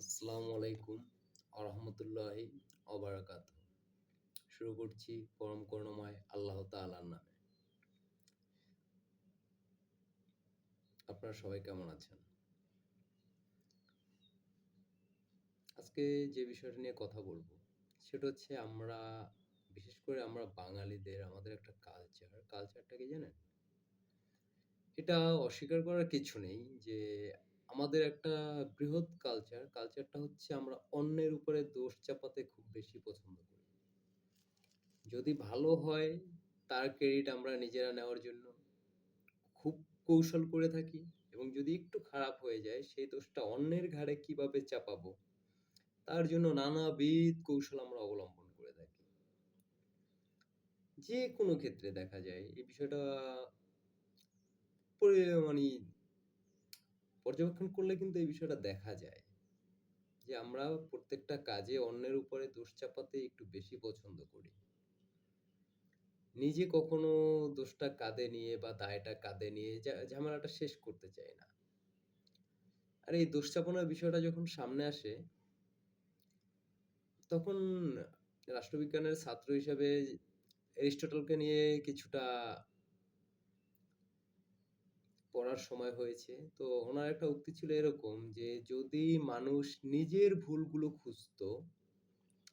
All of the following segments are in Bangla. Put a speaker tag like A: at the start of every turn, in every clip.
A: আসসালামু আলাইকুম আরহামতুল্লাহি অবারাকাত। শুরু করছি পরম করুণাময় আল্লাহ তাআলার নামে। আপনারা সবাই কেমন আছেন? আজকে যে বিষয়টা নিয়ে কথা বলবো সেটা হচ্ছে বিশেষ করে আমরা বাঙালিদের আমাদের একটা কালচারটা কি জানেন? এটা অস্বীকার করার কিছু নেই যে আমাদের একটা বৃহৎ কালচারটা হচ্ছে আমরা অন্যের উপরে দোষ চাপাতে খুব বেশি পছন্দ করি। যদি ভালো হয় তার ক্রেডিট আমরা নিজেরা নেওয়ার জন্য খুব কৌশল করে থাকি এবং যদি একটু খারাপ হয়ে যায় সেই দোষটা অন্যের ঘাড়ে কিভাবে চাপাবো তার জন্য নানাবিধ কৌশল আমরা অবলম্বন করে থাকি। যে কোনো ক্ষেত্রে দেখা যায় এই বিষয়টা পরে মানে পর্যবেক্ষণ করলে কিন্তু এই বিষয়টা দেখা যায় যে আমরা প্রত্যেকটা কাজে অন্যের উপরে দোষ চাপাতে একটু বেশি পছন্দ করি। নিজে কখনো দোষটা কাঁধে নিয়ে বা দায়টা কাঁধে নিয়ে ঝামেলাটা শেষ করতে চাই না। আর এই দোষ চাপানোর বিষয়টা যখন সামনে আসে তখন রাষ্ট্রবিজ্ঞানের ছাত্র হিসেবে এরিস্টটলকে নিয়ে কিছুটা পড়ার সময় হয়েছে। তো ওনার একটা উক্তি ছিল এরকম যে, "যদি মানুষ নিজের ভুলগুলো খুঁজতো"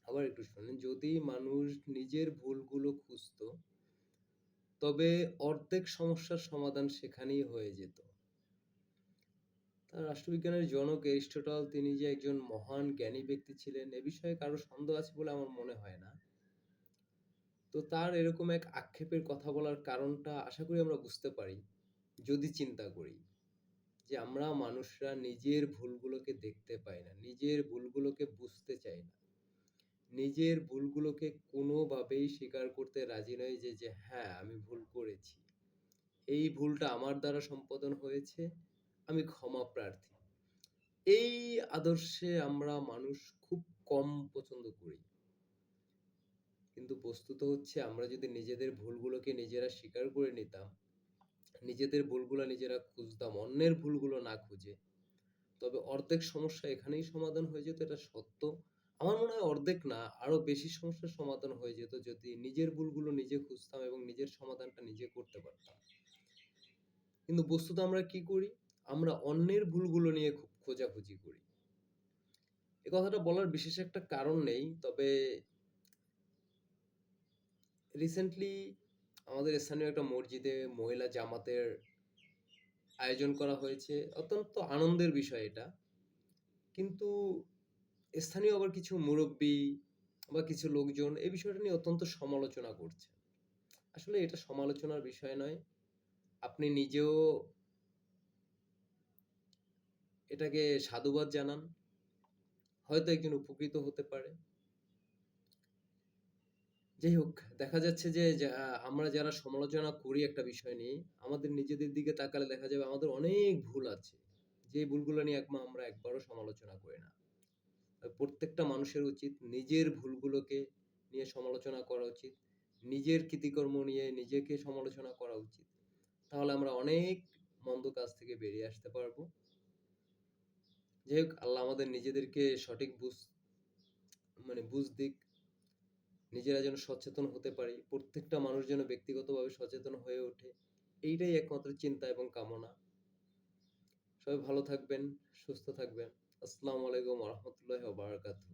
A: আবার একটু শোনেন, "যদি মানুষ নিজের ভুলগুলো খুঁজতো, তবে অর্ধেক সমস্যার সমাধান সেখানেই হয়ে যেত।" রাষ্ট্রবিজ্ঞানের জনক এরিস্টটল তিনি যে একজন মহান জ্ঞানী ব্যক্তি ছিলেন, এ বিষয়ে কারো সন্দেহ আছে বলে আমার মনে হয় না। তো তার এরকম এক আক্ষেপের কথা বলার কারণটা আশা করি আমরা বুঝতে পারি, যদি চিন্তা করি যে আমরা মানুষরা নিজের ভুলগুলোকে দেখতে পাই না। নিজের ভুলগুলোকে বুঝতে চাই না। নিজের ভুলগুলোকে কোনোভাবেই স্বীকার করতে রাজি নই যে হ্যাঁ, আমি ভুল করেছি। এই ভুলটা আমার দ্বারা সম্পাদন হয়েছে। আমি ক্ষমা প্রার্থী। এই আদর্শে আমরা মানুষ খুব কম পছন্দ করি। কিন্তু বস্তুত হচ্ছে আমরা যদি নিজেদের ভুলগুলোকে নিজেরা স্বীকার করে নিতাম, নিজেদের ভুলগুলো নিজেরা খুঁজতাম, অন্যের ভুলগুলো না খুঁজে, তবে অর্ধেক সমস্যা এখানেই সমাধান হয়ে যেত, এটা সত্য। আমার মনে হয় অর্ধেক না, আরো বেশি সমস্যার সমাধান হয়ে যেত যদি নিজের ভুলগুলো নিজে খুঁজতাম এবং নিজের সমাধানটা নিজে করতে পারতাম। কিন্তু বস্তুত আমরা কি করি? আমরা অন্যের ভুলগুলো নিয়ে খুব খোঁজাখুঁজি করি। এ কথাটা বলার বিশেষ একটা কারণ নেই। তবে রিসেন্টলি আমাদের স্থানীয় একটা মসজিদে মহিলা জামাতের আয়োজন করা হয়েছে। অত্যন্ত আনন্দের বিষয় এটা। কিন্তু স্থানীয় আবার কিছু মুরব্বি বা কিছু লোকজন এই বিষয়টা নিয়ে অত্যন্ত সমালোচনা করছে। আসলে এটা সমালোচনার বিষয় নয়। আপনি নিজেও এটাকে সাধুবাদ জানান। হয়তো একজন উপকৃত হতে পারে। যাই হোক, দেখা যাচ্ছে যে আমরা যারা সমালোচনা করি একটা বিষয় নিয়ে, আমাদের নিজেদের দিকে তাকালে দেখা যাবে আমাদের অনেক ভুল আছে। যে ভুলগুলো নিয়ে আমরা একবারও সমালোচনা করি না। প্রত্যেকটা মানুষের উচিত নিজের ভুলগুলোকে নিয়ে সমালোচনা করা উচিত। নিজের কৃতিকর্ম নিয়ে নিজেকে সমালোচনা করা উচিত। তাহলে আমরা অনেক মন্দ কাজ থেকে বেরিয়ে আসতে পারবো। যাই হোক, আল্লাহ আমাদের নিজেদেরকে সঠিক বুঝ দিক। নিজেরা যেন সচেতন হতে পারি। প্রত্যেকটা মানুষ যেন ব্যক্তিগতভাবে সচেতন হয়ে ওঠে। এইটাই একমাত্র চিন্তা এবং কামনা। সবাই ভালো থাকবেন, সুস্থ থাকবেন। আসসালামু আলাইকুম ওয়া রাহমাতুল্লাহি ওয়া বারাকাতুহু।